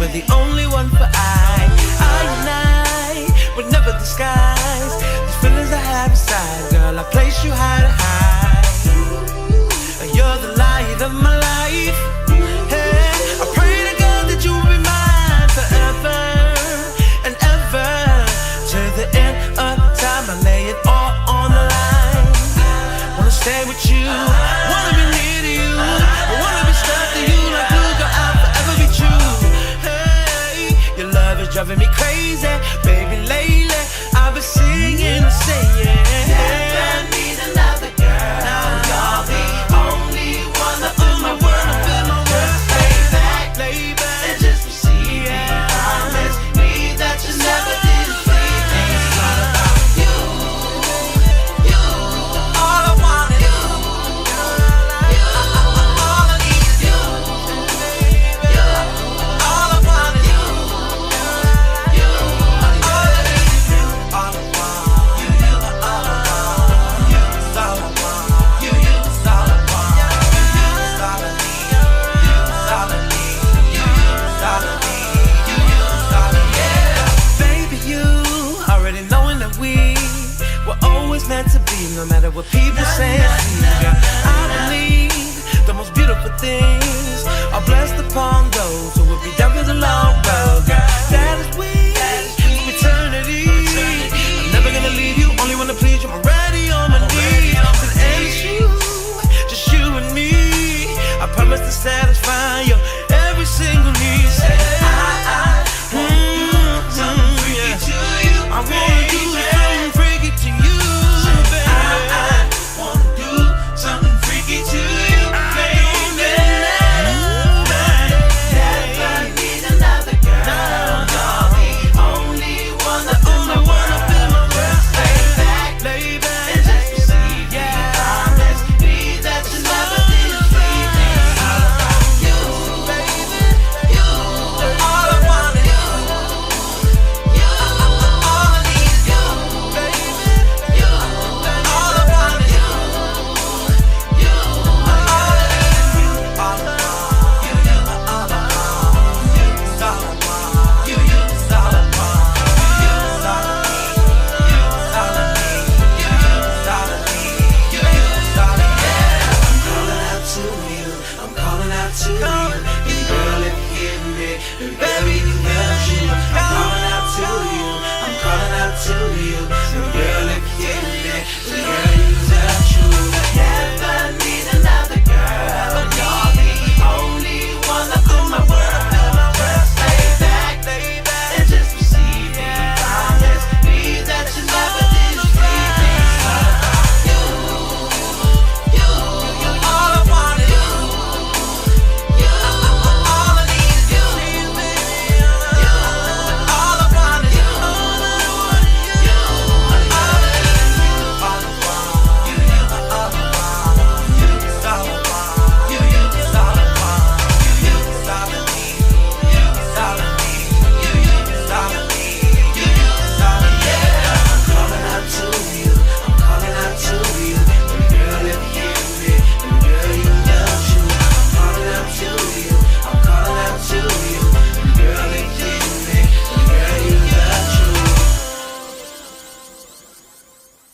you're the only one for I and I would never disguise these feelings I have inside. Girl, I place you high to high. You're the light of my life. Hey, I pray to God that you will be mine forever and ever. To the end of time, I lay it all on the line. Wanna stay with you, wanna be near to you, I wanna be stuck to you like glue. Girl, I'll forever be true. Hey, your love is driving me crazy, baby. Lately, I've been singing and saying, never need another girl. You're the only one up in my world. Just lay back and just receive me. Promise me that you never did leave me. It's all about you, you. All I want is you, you. All I need is you, you. All I want is you, you. All I need is you. All I want, you, you. All I want, you. It's all I want, you, you. It's all I want, you, you. It's all I need, you. It's all I need, you. It's all I need, you. It's all I need. Baby, you already knowing that we were always meant to be, no matter what people say. Girl, I believe the most beautiful things are blessed upon those who will be down for the long road.